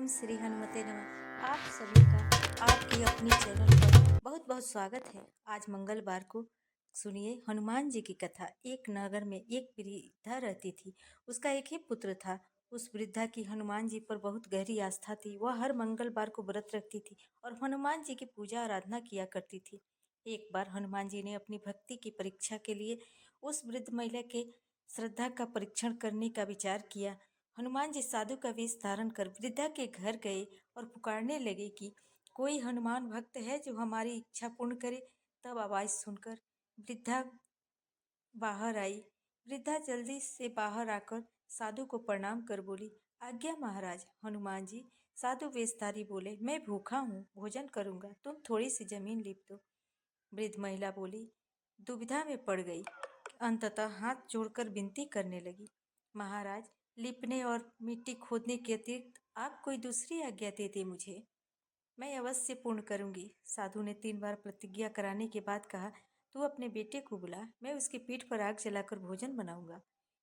ओम श्री हनुमते नमः। आप सभी का आपकी अपनी चैनल पर बहुत बहुत स्वागत है। आज मंगलवार को सुनिए हनुमान जी की कथा। एक नगर में एक वृद्धा रहती थी। उसका एक ही पुत्र था। उस वृद्धा की हनुमान जी पर बहुत गहरी आस्था थी। वह हर मंगलवार को व्रत रखती थी और हनुमान जी की पूजा आराधना किया करती थी। एक बार हनुमान जी ने अपनी भक्ति की परीक्षा के लिए उस वृद्ध महिला के श्रद्धा का परीक्षण करने का विचार किया। हनुमान जी साधु का वेश धारण कर वृद्धा के घर गए और पुकारने लगे कि कोई हनुमान भक्त है जो हमारी इच्छा पूर्ण करे। तब आवाज सुनकर वृद्धा बाहर आई। वृद्धा जल्दी से बाहर आकर साधु को प्रणाम कर बोली, आज्ञा महाराज। हनुमान जी साधु वेशधारी बोले, मैं भूखा हूँ, भोजन करूंगा, तुम थोड़ी सी जमीन लिप दो। वृद्ध महिला बोली, दुविधा में पड़ गई। अंततः हाथ जोड़कर विनती करने लगी, महाराज, लिपने और मिट्टी खोदने के अतिरिक्त आप कोई दूसरी आज्ञा दे दे मुझे, मैं अवश्य पूर्ण करूंगी। साधु ने 3 बार प्रतिज्ञा कराने के बाद कहा, तू अपने बेटे को बुला, मैं उसकी पीठ पर आग जलाकर भोजन बनाऊंगा।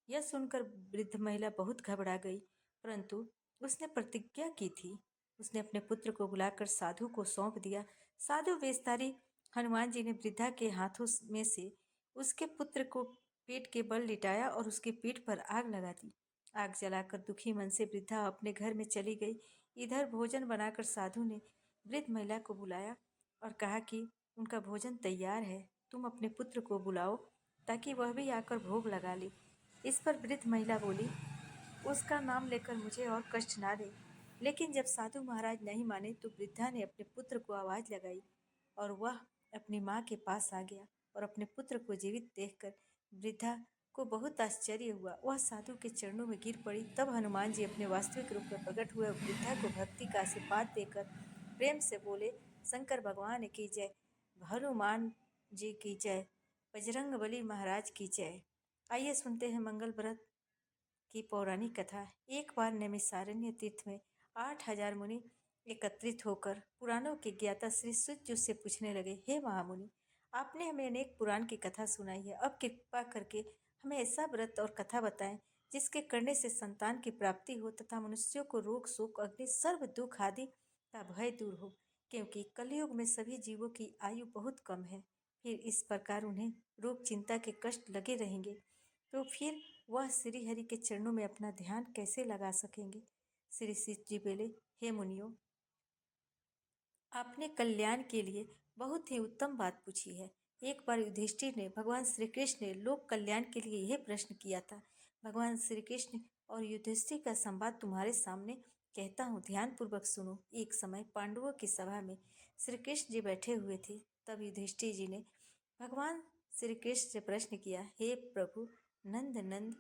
यह सुनकर वृद्ध महिला बहुत घबरा गई, परंतु उसने प्रतिज्ञा की थी। उसने अपने पुत्र को बुलाकर साधु को सौंप दिया। साधु वेशधारी हनुमान जी ने वृद्धा के हाथों में से उसके पुत्र को पेट के बल लिटाया और उसकी पीठ पर आग लगा दी। आग जलाकर दुखी मन से वृद्धा अपने घर में चली गई। इधर भोजन बनाकर साधु ने वृद्ध महिला को बुलाया और कहा कि उनका भोजन तैयार है, तुम अपने पुत्र को बुलाओ ताकि वह भी आकर भोग लगा ले। इस पर वृद्ध महिला बोली, उसका नाम लेकर मुझे और कष्ट ना दे। लेकिन जब साधु महाराज नहीं माने तो वृद्धा ने अपने पुत्र को आवाज लगाई और वह अपनी माँ के पास आ गया और अपने पुत्र को जीवित देखकर वृद्धा को बहुत आश्चर्य हुआ। वह साधु के चरणों में गिर पड़ी। तब हनुमान जी अपने वास्तविक रूप में प्रकट हुए। वृद्धा को भक्ति का आशीर्वाद देकर प्रेम से बोले, शंकर भगवान की जय, हनुमान जी की जय, बजरंग बली महाराज की जय। आइए सुनते हैं मंगल व्रत की पौराणिक कथा। एक बार नैमिषारण्य तीर्थ में 8,000 मुनि एकत्रित होकर पुराणों के ज्ञाता श्री सुत से पूछने लगे, हे महामुनि, आपने हमें अनेक पुराण की कथा सुनाई है, अब कृपा करके हमें ऐसा व्रत और कथा बताएं जिसके करने से संतान की प्राप्ति हो तथा मनुष्यों को रोग शोक अग्नि सर्व दुख आदि का भय दूर हो, क्योंकि कलयुग में सभी जीवों की आयु बहुत कम है। फिर इस प्रकार उन्हें रोग चिंता के कष्ट लगे रहेंगे तो फिर वह श्री हरि के चरणों में अपना ध्यान कैसे लगा सकेंगे। श्री शिव जी बोले, हे मुनियों, आपने कल्याण के लिए बहुत ही उत्तम बात पूछी है। एक बार युधिष्ठिर ने भगवान श्री कृष्ण ने लोक कल्याण के लिए यह प्रश्न किया था। भगवान श्री कृष्ण और युधिष्ठिर का संवाद तुम्हारे सामने कहता हूँ, ध्यान पूर्वक सुनो। एक समय पांडवों की सभा में श्री कृष्ण जी बैठे हुए थे। तब युधिष्ठिर जी ने भगवान श्री कृष्ण से प्रश्न किया, हे प्रभु नंद नंद,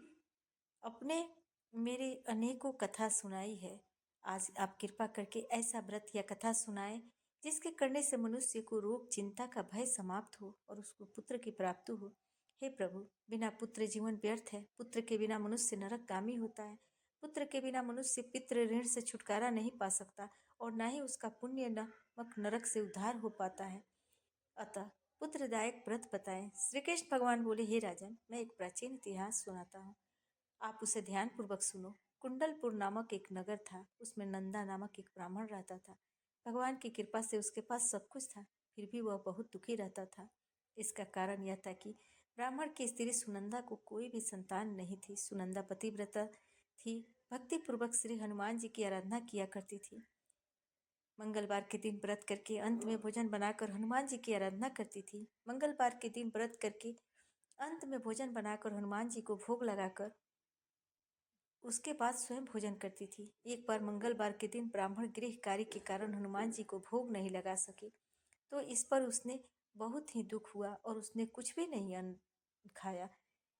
अपने मेरे अनेकों कथा सुनाई है, आज आप कृपा करके ऐसा व्रत या कथा सुनाए जिसके करने से मनुष्य को रोग चिंता का भय समाप्त हो और उसको पुत्र की प्राप्ति हो। हे प्रभु, बिना पुत्र जीवन व्यर्थ है। पुत्र के बिना मनुष्य नरकगामी होता है। पुत्र के बिना मनुष्य पितृ ऋण से छुटकारा नहीं पा सकता और न ही उसका पुण्य नामक नरक से उद्धार हो पाता है। अतः पुत्रदायक व्रत बताएं। श्री कृष्ण भगवान बोले, हे राजन, मैं एक प्राचीन इतिहास सुनाता हूँ, आप उसे ध्यान पूर्वक सुनो। कुंडलपुर नामक एक नगर था। उसमें नंदा नामक एक ब्राह्मण रहता था। भगवान की कृपा से उसके पास सब कुछ था, फिर भी वह बहुत दुखी रहता था। इसका कारण यह था कि ब्राह्मण की स्त्री सुनंदा को कोई भी संतान नहीं थी। सुनंदा पतिव्रता थी, भक्ति पूर्वक श्री हनुमान जी की आराधना किया करती थी। मंगलवार के दिन व्रत करके अंत में भोजन बनाकर हनुमान जी की आराधना करती थी। मंगलवार के दिन व्रत करके अंत में भोजन बनाकर हनुमान जी को भोग लगाकर उसके बाद स्वयं भोजन करती थी। एक बार मंगलवार के दिन ब्राह्मण गृह कार्य के कारण हनुमान जी को भोग नहीं लगा सके, तो इस पर उसने बहुत ही दुख हुआ और उसने कुछ भी नहीं खाया,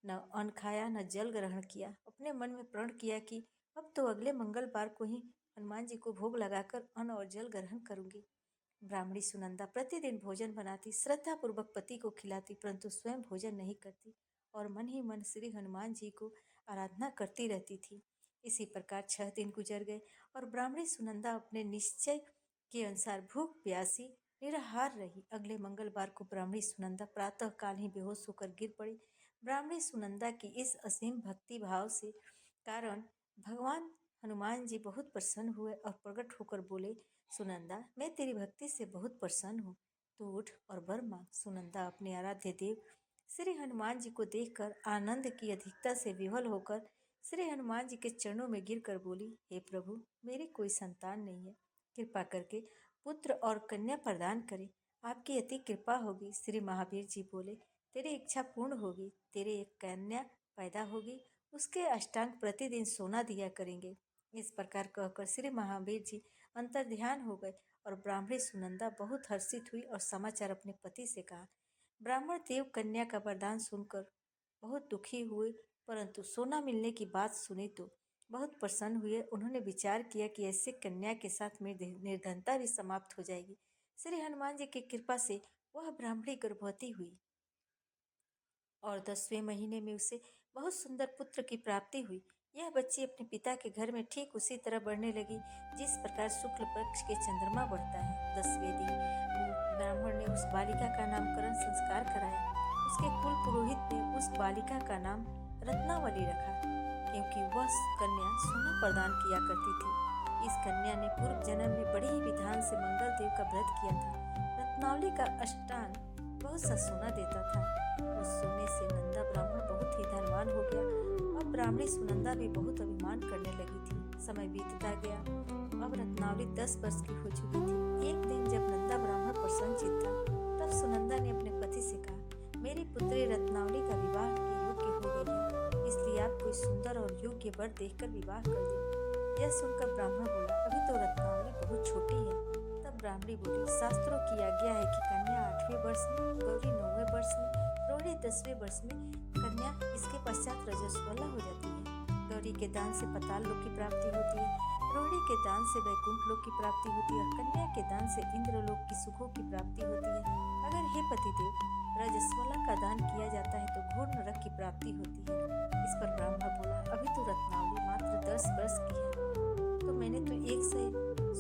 न अन्न खाया न जल ग्रहण किया। अपने मन में प्रण किया कि अब तो अगले मंगलवार को ही हनुमान जी को भोग लगाकर अन्न और जल ग्रहण करूंगी। ब्राह्मणी सुनंदा प्रतिदिन भोजन बनाती, श्रद्धा पूर्वक पति को खिलाती, परंतु स्वयं भोजन नहीं करती और मन ही मन श्री हनुमान जी को आराधना करती रहती थी। इसी प्रकार 6 दिन गुजर गए और ब्राह्मणी सुनंदा अपने निश्चय के अनुसार भूख प्यासी निराहार रही। अगले मंगलवार को ब्राह्मणी सुनंदा प्रातः काल ही बेहोश होकर गिर पड़ी। ब्राह्मणी सुनंदा की इस असीम भक्ति भाव से कारण भगवान हनुमान जी बहुत प्रसन्न हुए और प्रकट होकर बोले, सुनंदा, मैं तेरी भक्ति से बहुत प्रसन्न हूँ। तू उठ और वर मांग। सुनंदा अपने आराध्य देव श्री हनुमान जी को देखकर आनंद की अधिकता से विह्वल होकर श्री हनुमान जी के चरणों में गिरकर बोली, हे प्रभु, मेरी कोई संतान नहीं है, कृपा करके पुत्र और कन्या प्रदान करें। आपकी अति कृपा होगी। श्री महावीर जी बोले, तेरी इच्छा पूर्ण होगी। तेरे एक कन्या पैदा होगी, उसके अष्टांग प्रतिदिन सोना दिया करेंगे। इस प्रकार कहकर श्री महावीर जी अंतर ध्यान हो गए और ब्राह्मणी सुनंदा बहुत हर्षित हुई और समाचार अपने पति से कहा। ब्राह्मण देव कन्या का वरदान सुनकर बहुत दुखी हुए, परंतु सोना मिलने की बात सुनी तो बहुत प्रसन्न हुए। उन्होंने विचार किया कि ऐसे कन्या के साथ मेरी निर्धनता भी समाप्त हो जाएगी। श्री हनुमान जी की कृपा से वह ब्राह्मणी गर्भवती हुई और 10वें महीने में उसे बहुत सुंदर पुत्र की प्राप्ति हुई। यह बच्ची अपने पिता के घर में ठीक उसी तरह बढ़ने लगी जिस प्रकार शुक्ल पक्ष के चंद्रमा बढ़ता है। 10वें दिन ब्राह्मण ने उस बालिका का नामकरण संस्कार कराया। उसके कुल पुरोहित ने उस बालिका का नाम रत्नावली रखा, क्योंकि वह कन्या सोना प्रदान किया करती थी। इस कन्या ने पूर्व जन्म में बड़े ही विधान से मंगल देव का व्रत किया था। रत्नावली का अष्टांग बहुत सा सोना देता था। उस सोने से नंदा ब्राह्मण बहुत ही धनवान हो गया। अब ब्राह्मणी सुनंदा भी बहुत अभिमान करने लगी थी। समय बीतता गया। अब रत्नावली 10 वर्ष की हो चुकी थी। एक दिन जब नंदा ब्राह्मण प्रसन्नचित्त था, तब सुनंदा ने अपने पति से कहा, मेरी पुत्री रत्नावली का विवाह के योग्य हो गई है, इसलिए आप कोई सुंदर और योग्य वर देखकर विवाह कर दें। यह सुनकर ब्राह्मण बोला, अभी तो रत्नावली बहुत छोटी है। तब ब्राह्मणी बोली, शास्त्रों की आज्ञा है कि कन्या 8वें वर्ष में, गौरी 9वें वर्ष में, रोहिणी 10वें वर्ष में, कन्या इसके पश्चात रजस्वला हो जाती है। गौरी के दान से पाताल लोक की प्राप्ति होती है, रोहिणी के दान से वैकुंठ लोक की प्राप्ति होती है और कन्या के दान से इंद्र लोक की सुखों की प्राप्ति होती है। अगर हे पतिदेव, रजस्वला का दान किया जाता है तो घोर नरक की प्राप्ति होती है। इस पर ब्राह्मण बोला, अभी तो रत्नावली मात्र 10 वर्ष की है, तो मैंने तो 1 से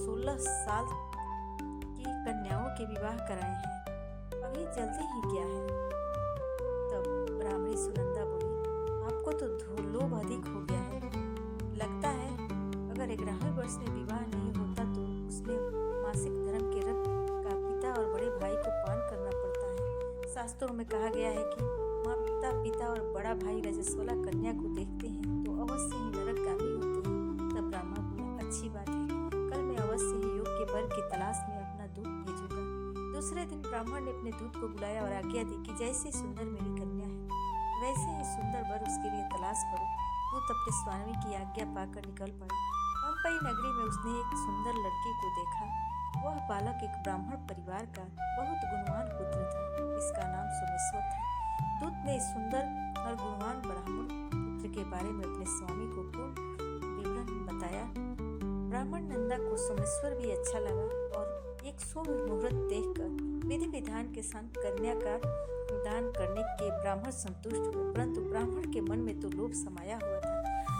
16 साल की कन्याओं के विवाह कराए हैं, अभी जल्दी ही क्या है। तब ब्राह्मणी सुनंदा बोली, आपको तो लोभ अधिक हो गया है। लगता है अगर 11वें वर्ष में विवाह नहीं होता तो उसमें मासिक धर्म के रक्त का पिता और बड़े भाई को पान करना पड़ता है। शास्त्रों में कहा गया है कि माता पिता और बड़ा भाई रजस्वला कन्या को देखते हैं तो अवश्य ही नरकगामी होते हैं। तब ब्राह्मण बोला, अच्छी बात है, कल मैं अवश्य ही योग्य वर की तलाश में अपना दूत भेजूंगा। दूसरे दिन ब्राह्मण ने अपने दूत को बुलाया और आज्ञा दी कि जैसे सुंदर मेरी कन्या है, वैसे ही सुंदर वर उसके लिए तलाश करो। दूत अपने स्वामी की आज्ञा पाकर निकल पड़ा। पंपई नगरी में उसने एक सुंदर लड़की को देखा। वह बालक एक ब्राह्मण परिवार का बहुत गुणवान पुत्र था। इसका नाम सोमेश्वर था। दूत ने इस सुंदर और गुणवान ब्राह्मण पुत्र के बारे में अपने स्वामी को पूर्ण विवरण बताया। ब्राह्मण नंदा को सोमेश्वर भी अच्छा लगा और एक शुभ मुहूर्त देखकर विधि विधान के साथ कन्या का दान करने के ब्राह्मण संतुष्ट हुए, परंतु ब्राह्मण के मन में तो लोभ समाया हुआ था।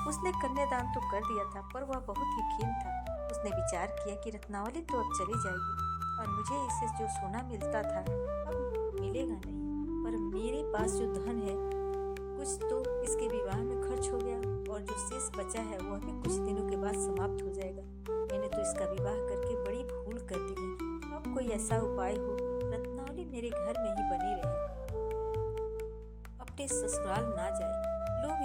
उसने कन्यादान तो कर दिया था, पर वह बहुत ही खीन था। उसने विचार किया कि रत्नावली तो अब चली जाएगी और मुझे इससे जो सोना मिलता था अब मिलेगा नहीं, पर मेरे पास जो धन है कुछ तो इसके विवाह में खर्च हो गया और जो शेष बचा है वह भी कुछ दिनों के बाद समाप्त हो जाएगा। मैंने तो इसका विवाह करके बड़ी भूल कर दी है। अब कोई ऐसा उपाय हो, रत्नावली मेरे घर में ही बनी रहे, अपने ससुराल ना जाए। लोभ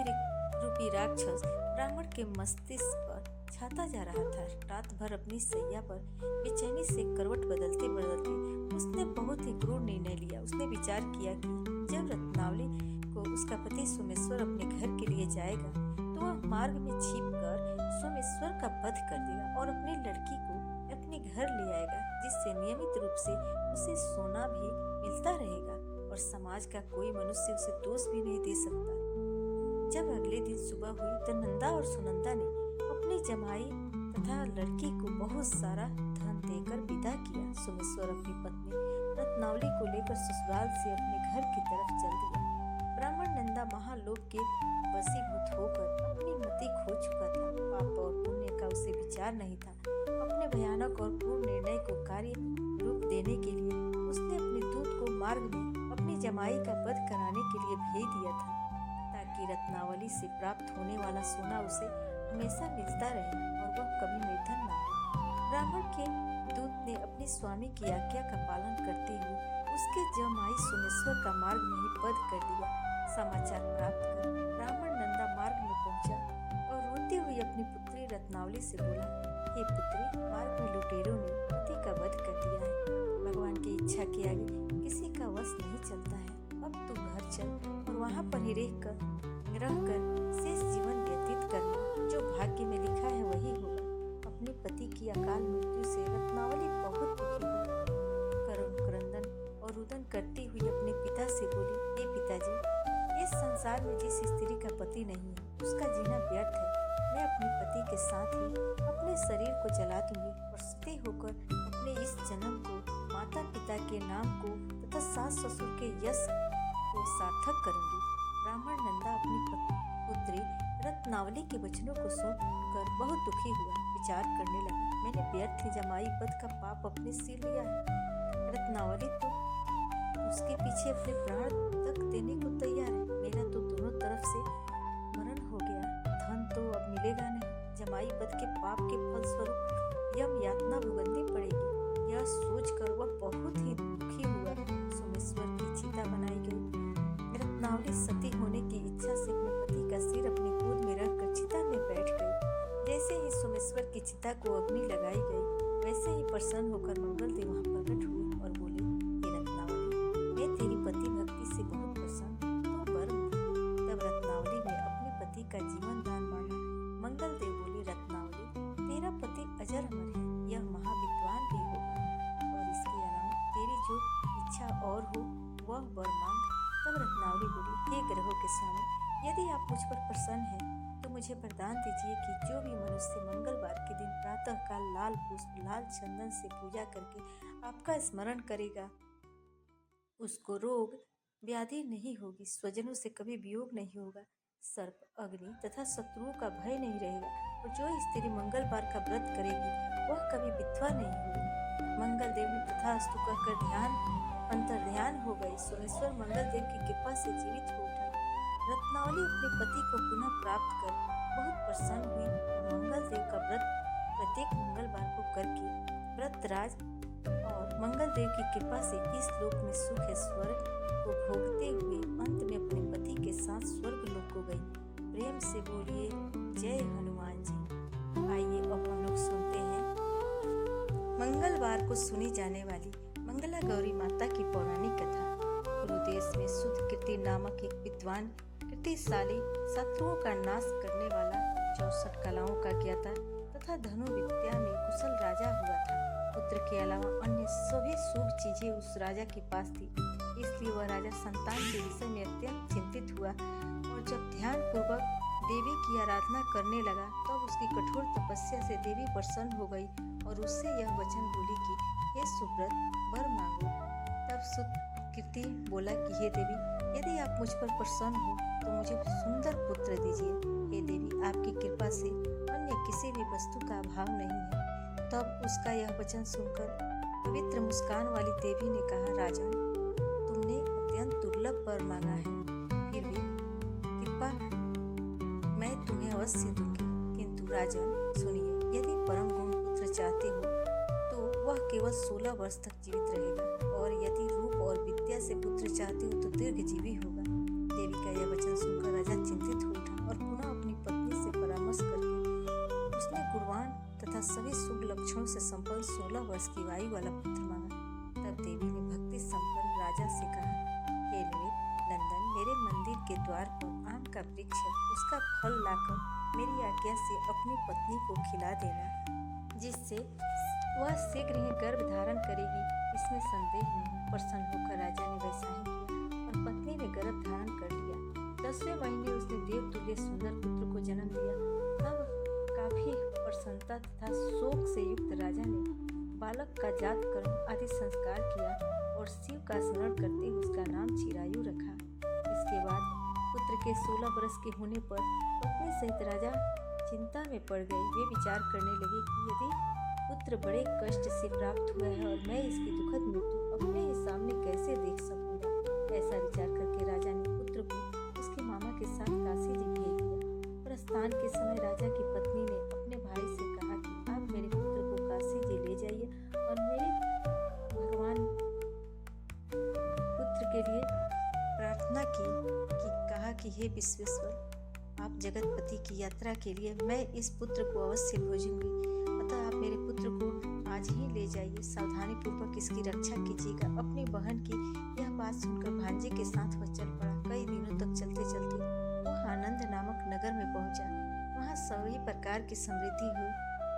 रूपी राक्षस ब्राह्मण के मस्तिष्क पर छाता जा रहा था। रात भर अपनी सैया पर बेचैनी से करवट बदलते बदलते उसने बहुत ही क्रूर निर्णय लिया। उसने विचार किया कि जब रत्नावली को उसका पति सोमेश्वर अपने घर के लिए जाएगा तो वह मार्ग में छिपकर सोमेश्वर का वध कर देगा और अपनी लड़की को अपने घर ले आएगा, जिससे नियमित रूप से उसे सोना भी मिलता रहेगा और समाज का कोई मनुष्य उसे दोष भी नहीं दे सकता। जब अगले दिन सुबह हुई तो नंदा और सुनंदा ने अपनी जमाई तथा लड़की को बहुत सारा धन देकर विदा किया। सोमेश्वर अपनी पत्नी रत्नावली को लेकर ससुराल से अपने घर की तरफ चल दिया। ब्राह्मण नंदा महालोभ के वशीभूत होकर अपनी मति खो चुका था। पाप और पुण्य का उसे विचार नहीं था। अपने भयानक और क्रूर निर्णय को कार्य रूप देने के लिए उसने अपने दूत को मार्ग में अपनी जमाई का वध कराने के लिए भेज दिया था, ताकि रत्नावली से प्राप्त होने वाला सोना उसे हमेशा मिलता रहे और वह कभी निर्धन ना हो। ब्राह्मण के दूत ने अपने स्वामी की आज्ञा का पालन करते हुए उसके जमाई सोमेश्वर का मार्ग में ही वध कर दिया। समाचार प्राप्त कर ब्राह्मण नंदा मार्ग में पहुंचा और रोते हुए अपनी पुत्री रत्नावली से बोला, हे पुत्री, मार्ग में लुटेरों ने पति का वध कर दिया है। भगवान की इच्छा के आगे किसी का वश नहीं चलता है। अब तू घर चल और वहाँ पर ही रहकर शेष जीवन व्यतीत करना। जो भाग्य में लिखा है वही होगा। अपने पति की अकाल मृत्यु से रत्नावली बहुत दुखी हुई। करुण क्रंदन और रुदन करती हुई अपने पिता से बोली, हे पिताजी, इस संसार में जिस स्त्री का पति नहीं है उसका जीना व्यर्थ है। मैं अपने पति के साथ ही अपने शरीर को जला दूंगी और सती होकर अपने इस जन्म को, माता पिता के नाम को तथा सास ससुर के यश को सार्थक करूंगी। ब्राह्मण नंदा अपनी पुत्री रत्नावली के वचनों को सुनकर बहुत दुखी हुआ। विचार करने लगा, मैंने व्यर्थ ही जमाई वध का पाप अपने सिर लिया है। रत्नावली तो उसके पीछे अपने प्राण तक देने को तैयार है। मेरा तो दोनों तरफ से मरण हो गया। धन तो अब मिलेगा नहीं। जमाई वध के पाप के फलस्वरूप यम यातना भुगतनी पड़ेगी। यह सोचकर वह बहुत ही दुखी हुआ। सोमेश्वर की चिता बनाई गई। रत्नावली सती होने की इच्छा से अपने पति का सिर अपनी गोद में रखकर चिता में बैठ गई। जैसे ही सोमेश्वर की चिता को अग्नि लगाई गई, वैसे ही प्रसन्न होकर मंगलदेव वहां प्रकट हुए और बोले, हे रत्नावली, मैं तेरी पति भक्ति से बहुत प्रसन्न हूँ, तो वर मांग। तब रत्नावली ने अपने पति का जीवन दान मांगा। मंगलदेव बोले, रत्नावली, तेरा पति अजर अमर है, यह महाविद्वान भी होगा, और इसके अलावा तेरी जो इच्छा और हो वह वर मांग। तब रत्नावली बोली, हे ग्रहों के स्वामी, यदि आप मुझ पर प्रसन्न हैं तो मुझे वरदान दीजिए कि जो भी मनुष्य मंगलवार के दिन प्रातः काल लाल पुष्प, लाल चंदन से पूजा करके आपका स्मरण करेगा, उसको रोग व्याधि नहीं होगी, स्वजनों से कभी वियोग नहीं होगा, सर्प, अग्नि तथा शत्रुओं का भय नहीं रहेगा, और जो स्त्री मंगलवार का व्रत करेगी वह कभी विधवा नहीं होगी। मंगलदेव ने तथास्तु कहकर अंतर्ध्यान हो गई। सोमेश्वर मंगलदेव की कृपा से जीवित हो उठा। रत्नावली अपने पति को पुनः प्राप्त कर बहुत प्रसन्न हुई और मंगलदेव का व्रत प्रत्येक मंगलवार को करके व्रतराज और मंगलदेव की कृपा से इस लोक में सुख है स्वर्ग को भोगते हुए अंत में अपने पति के साथ स्वर्ग लोक को गई। प्रेम से बोलिए जय हनुमान जी। आइए अब हम लोग सुनते हैं मंगलवार को सुनी जाने वाली मंगला गौरी माता की पौराणिक कथा। पूर्व देश में शुद्ध कीर्ति नामक एक विद्वान, कीर्तिशाली, शत्रुओं का नाश करने वाला, 64 कलाओं का ज्ञाता तथा धनुर्विद्या में कुशल राजा हुआ था। पुत्र के अलावा अन्य सभी शुभ चीजें उस राजा के पास थी। इसलिए वह राजा संतान के विषय में अत्यंत चिंतित हुआ और जब ध्यान पूर्वक देवी की आराधना करने लगा तब उसकी कठोर तपस्या से देवी प्रसन्न हो गई और उससे यह वचन बोली कि हे सुब्रत, वर मांगो। तब सुकीर्ति बोला कि हे देवी, यदि आप मुझ पर प्रसन्न हो तो मुझे सुंदर पुत्र दीजिए। हे देवी, आपकी कृपा से अन्य किसी भी वस्तु का अभाव नहीं है। तब उसका यह वचन सुनकर पवित्र मुस्कान वाली देवी ने कहा, राजन, तुमने अत्यंत दुर्लभ वर मांगा है, फिर भी कृपा मैं तुम्हें अवश्य दूंगी। किंतु राजन सुनिए, यदि परम गुण पुत्र चाहते हो तो वह केवल 16 वर्ष तक जीवित रहेगा, और यदि रूप और विद्या से पुत्र चाहते हो तो दीर्घजीवी होगा। देवी का यह वचन सुनकर राजा चिंतित हो उठा और पुनः अपनी पत्नी से परामर्श करके उसने गुणवान तथा सभी शुभ लक्षणों से संपन्न 16 वर्ष की आयु वाला पुत्र मांगा। तब देवी ने भक्ति संपन्न राजा से कहा, हे नंदन, मेरे मंदिर के द्वार पर आम का वृक्ष है, उसका फल लाकर मेरी आज्ञा से अपनी पत्नी को खिला देना, जिससे वह शीघ्र ही गर्भ धारण करेगी, इसमें संदेह नहीं। प्रसन्न होकर राजा ने वैसा ही किया और पत्नी ने गर्भ धारण कर लिया। 10वें महीने उसने देवतुल्य सुंदर पुत्र को जन्म दिया। तब काफी प्रसन्नता तथा शोक से युक्त राजा ने बालक का जात कर्म आदि संस्कार किया और शिव का स्मरण करते हुए उसका नाम चिरायु रखा। इसके बाद पुत्र के 16 वर्ष के होने पर पत्नी सहित राजा चिंता में पड़ गए। वे विचार करने लगे कि यदि पुत्र बड़े कष्ट से प्राप्त हुआ है और मैं इसकी दुखद मृत्यु अपने ही सामने कैसे देख सकूंगा। ऐसा विचार करके राजा ने पुत्र को उसके मामा के साथ काशी जी भेज दिया। प्रस्थान के समय राजा की पत्नी ने अपने भाई से कहा कि आप मेरे पुत्र को काशी जी ले जाइए और मेरे भगवान पुत्र के लिए प्रार्थना की कि कहा कि हे विश्वेश्वर, आप जगतपति की यात्रा के लिए मैं इस पुत्र को अवश्य भेजूंगी, अतः आप मेरे पुत्र को आज ही ले जाइए। सावधानी पूर्वक इसकी रक्षा कीजिएगा। अपनी बहन की यह बात सुनकर भांजे के साथ वह चल पड़ा। कई दिनों तक चलते चलते वह आनंद नामक नगर में पहुंचा। वहां सभी प्रकार की समृद्धि हुई।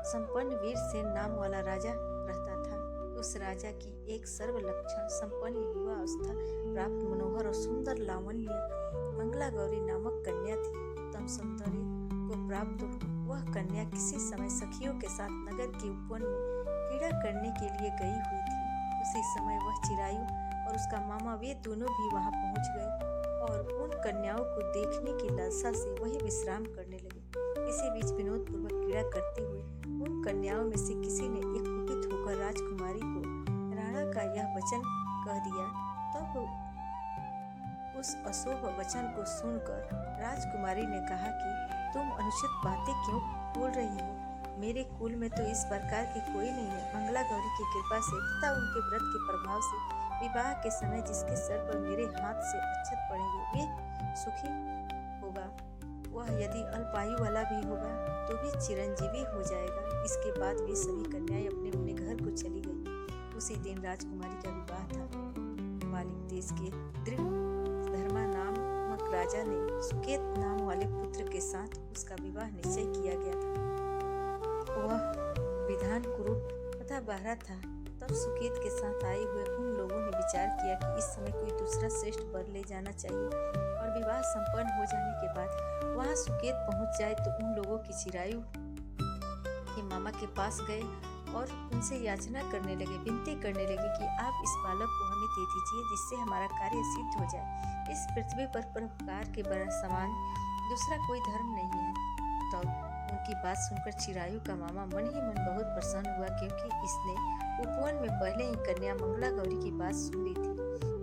संपन्न वीर सेन नाम वाला राजा रहता था। उस राजा की एक सर्वलक्षण संपन्न युवा अवस्था प्राप्त मनोहर और सुंदर लावण्य मंगला गौरी नामक कन्या थी। उत्तम सौंदर्य को प्राप्त वह कन्या किसी समय सखियों के साथ नगर के उपवन में क्रीड़ा करने के लिए गई हुई थी। उसी समय वह चिरायु और उसका मामा वे दोनों भी वहां पहुंच गए और उन कन्याओं को देखने की लालसा से वही विश्राम करने लगे। इसी बीच विनोद पूर्वक क्रीड़ा करते हुए उन कन्याओं में से किसी ने एक कुपित होकर राजकुमारी को राणा का यह वचन कह दिया। तब उस अशुभ वचन को सुनकर राजकुमारी ने कहा कि तुम अनुचित बातें क्यों बोल रही हो? मेरे कुल में तो इस प्रकार की कोई नहीं है। मंगला गौरी की कृपा से तथा उनके व्रत के प्रभाव से विवाह के समय जिसके सर पर मेरे हाथ से अक्षत पड़ेंगे वे सुखी होगा। वह यदि अल्पायु वाला भी होगा तो भी चिरंजीवी हो जाएगा। इसके बाद वे सभी कन्याएं अपने अपने घर को चली गई। उसी दिन राजकुमारी का विवाह था। मालिक देश के दृढ़ धर्मा नामक राजा ने सुकेत नाम वाले पुत्र के साथ उसका विवाह निश्चय किया गया था। वह विधान कुरूप तथा बहरा था। तब सुकेत के साथ आए हुए उन लोगों ने विचार किया कि इस समय कोई दूसरा श्रेष्ठ वर ले जाना चाहिए और विवाह संपन्न हो जाने के बाद वहां सुकेत पहुंच जाए तो उन लोगों की चिरायु के मामा के पास गए और उनसे याचना करने लगे, विनती करने लगे कि आप इस बालक को हमें दे दीजिए जिससे हमारा कार्य सिद्ध हो जाए। इस पृथ्वी पर परोपकार के समान दूसरा कोई धर्म नहीं है। तब उनकी बात सुनकर चिरायु का मामा मन ही मन बहुत प्रसन्न हुआ, क्योंकि इसने उपवन में पहले ही कन्या मंगला गौरी की बात सुन ली थी।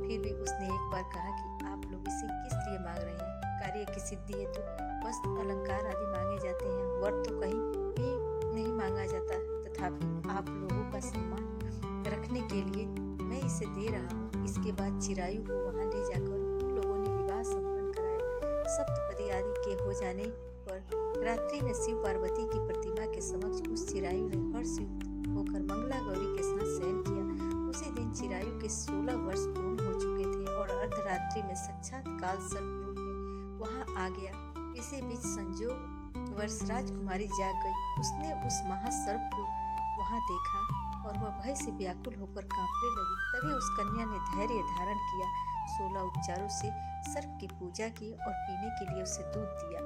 फिर भी उसने एक बार कहा कि आप लोग इसे किस लिए मांग रहे हैं? कार्य की सिद्धि हेतु वस्त्र अलंकार आदि मांगे जाते हैं, वर तो कहीं भी नहीं मांगा जाता। तथापि आप लोगों का सम्मान रखने के लिए मैं इसे दे रहा हूँ। इसके बाद चिरायु को वहां ले जाकर उन लोगों ने विवाह संपन्न कराया। सप्तपदी आदि के हो जाने पर रात्रि में शिव पार्वती की प्रतिमा के समक्ष उस चिरायु ने हर्षयुक्त होकर मंगला गौरी के साथ शयन किया। उसी दिन चिरायु के 16 वर्ष पूर्ण हो चुके थे और अर्धरात्रि में साक्षात काल सर्प रूप में वहां आ गया। इसी बीच संजोग वर्ष राजकुमारी जाग गई। उसने उस महासर्प को वहां देखा और वह भय से व्याकुल होकर कांपने लगी। तभी उस कन्या ने धैर्य धारण किया, 16 उपचारों से सर्प की पूजा की और पीने के लिए उसे दूध दिया।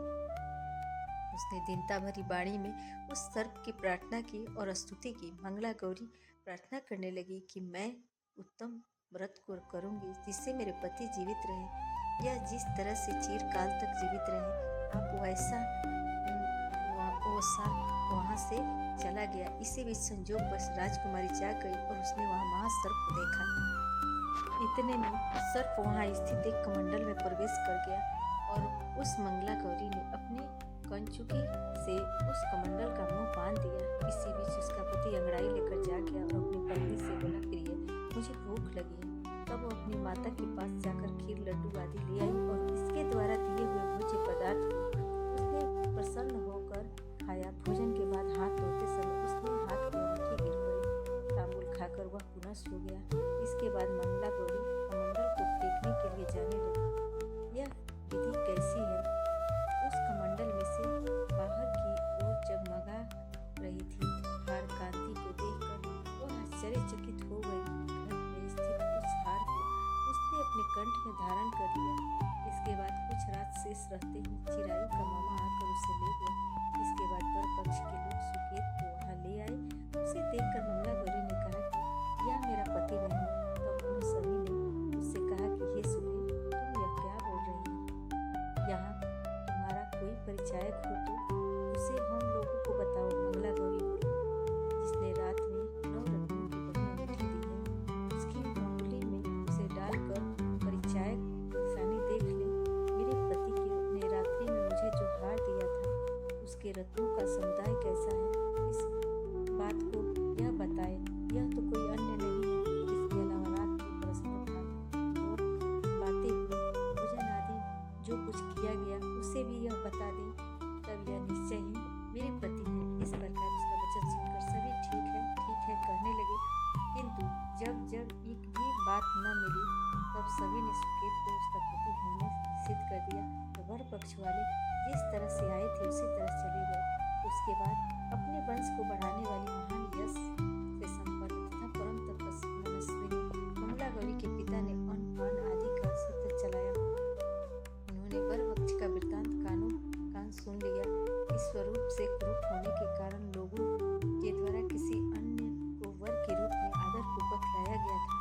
उसने दीनता भरी वाणी में उस सर्प की प्रार्थना की और स्तुति की। मंगला गौरी प्रार्थना करने लगी कि मैं उत्तम व्रत को करूंगी जिससे मेरे पति जीवित रहे, या जिस तरह से चिरकाल तक जीवित रहे। आप वैसा वहां से चला गया। इसी बीच संजोग बस राजकुमारी जाग गई और उसने वहां महासर्प को देखा। इतने में सर्प वहां स्थित एक कमंडल में प्रवेश कर गया और उस मंगला गौरी ने अपने कंचुकी से उस कमंडल का मुंह बांध दिया। इसी बीच उसका पति अंगड़ाई लेकर जा गया और अपनी पत्नी से बोला, प्रिय मुझे भूख लगी है। तब वो अपनी माता के पास जाकर खीर लड्डू आदि ले आई और इसके द्वारा दिए हुए भोज्य पदार्थ को उसने प्रसन्न होकर खाया। भोजन के बाद हाथ धोते समय उसने हाथ की अंगूठी गिर पड़ी। तांबुल खाकर वह पुनः सो गया। इसके बाद मंगला गौरी कमंडल को फेंकने के लिए जाने लगी। यह विधि कैसी है? उस कमंडल में से बाहर की ओर जगमगा रही थी हार कांति को देखकर वह आश्चर्यचकित हो गई। घट में स्थित उस हार को उसने अपने कंठ में धारण कर लिया। इसके बाद कुछ रात शेष रहते ही चिरायु का मामा आकर उसे ले गया। इसके बाद वर पक्ष के लोग सुकेत को वहां ले आए। उसे देखकर मंगला गौरी ने कहा कि यह मेरा पति नहीं। तब उन सभी ने उससे कहा कि हे सुकेत, तुम यह क्या बोल रही हो? यहाँ तुम्हारा कोई परिचायक हो तो उसे हम लोगों को बताओ। मंगला गौरी बोली, जिसने रात में 9 रत्नों की बनी अंगूठी दी है उसकी अंगुली में उसे डालकर परिचायक निशानी देख ले। मेरे पति ने रात्रि में मुझे जो हार दिया था बात न मिली तब सभी ने सुकेत को उसका पति होने सिद्ध कर दिया। तो वर पक्ष वाले जिस तरह से आए थे उसी तरह चले गए। उसके बाद अपने वंश को बढ़ाने वाली महान यश से संपन्न तथा परम तपस्विनी कमला गौरी के पिता ने अन्न पान आदि का सूत्र चलाया। उन्होंने वर पक्ष का वृत्तांत कान सुन लिया कि स्वरूप से कुरूप होने के कारण लोगों के द्वारा किसी अन्य को वर के रूप में आदरपूर्वक लाया गया था।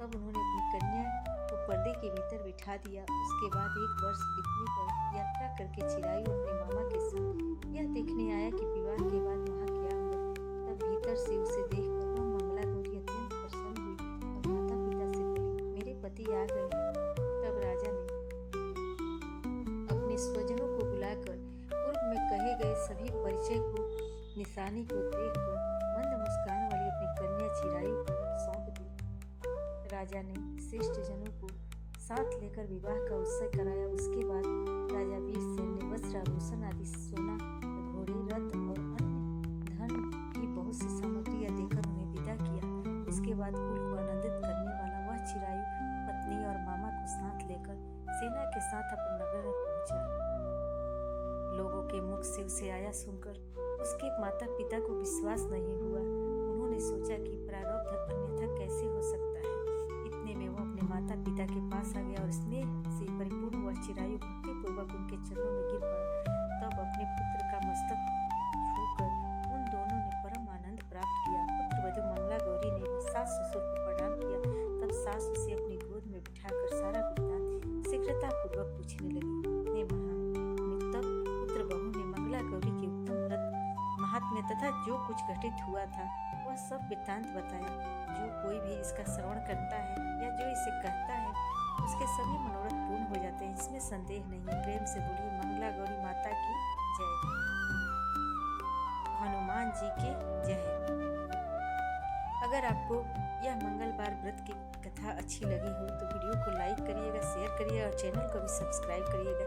तब उन्होंने अपनी कन्या को पर्दे के भीतर बिठा दिया। उसके बाद 1 वर्ष बीतने पर यात्रा करके चिरायु अपने मामा के संग यह देखने आया कि विवाह के बाद वहाँ क्या हुआ। तब भीतर से उसे देखकर वह मंगला गौरी अत्यंत प्रसन्न हुई और माता पिता से बोली, मेरे पति आ गए हैं। तब राजा ने अपने स्वजनों को बुलाकर पूर्व में कहे गए सभी परिचय को निशानी को देखकर मंद मुस्कान वाली अपनी कन्या चिरायु को सौंप दी। राजा ने श्रेष्ठ जनों को साथ लेकर विवाह का उत्सव कराया। उसके बाद राजा वीरसेन ने वस्त्र आभूषण आदि सोना, घोड़े, रथ और अन्य धन की बहुत सी सामग्रियां देकर उन्हें विदा किया। इसके बाद कुल को आनंदित करने वाला वह चिरायु पत्नी और मामा को साथ लेकर सेना के साथ अपने नगर में पहुंचा। लोगों के मुख से उसे आया सुनकर उसके माता पिता को विश्वास नहीं हुआ। उन्होंने सोचा कि प्रारब्ध अन्यथा कैसे हो सकता है। इतने में वो अपने माता पिता के पास आ गया और स्नेह से परिपूर्ण वह चिरायु भक्तिपूर्वक उनके चरणों में गिर पड़ा। तब अपने पुत्र का मस्तक छूकर उन दोनों ने परम आनंद प्राप्त किया। पुत्रवधू मंगला गौरी ने सास ससुर को प्रणाम किया। तब सास उसे अपनी गोद में बिठाकर सारा वृत्तांत शीघ्रतापूर्वक पूछने लगी। हे तब पुत्र बहू ने मंगला गौरी के उत्तम व्रत महात्म्य तथा जो कुछ घटित हुआ था वह सब वृत्तांत बताया। जो कोई भी इसका श्रवण करता है या जो इसे कहता है उसके सभी मनोरथ पूर्ण हो जाते हैं, इसमें संदेह नहीं है। प्रेम से बोलिए मंगला गौरी माता की जय, हनुमान जी की जय। अगर आपको यह मंगलवार व्रत की कथा अच्छी लगी हो तो वीडियो को लाइक करिएगा, शेयर करिएगा और चैनल को भी सब्सक्राइब करिएगा।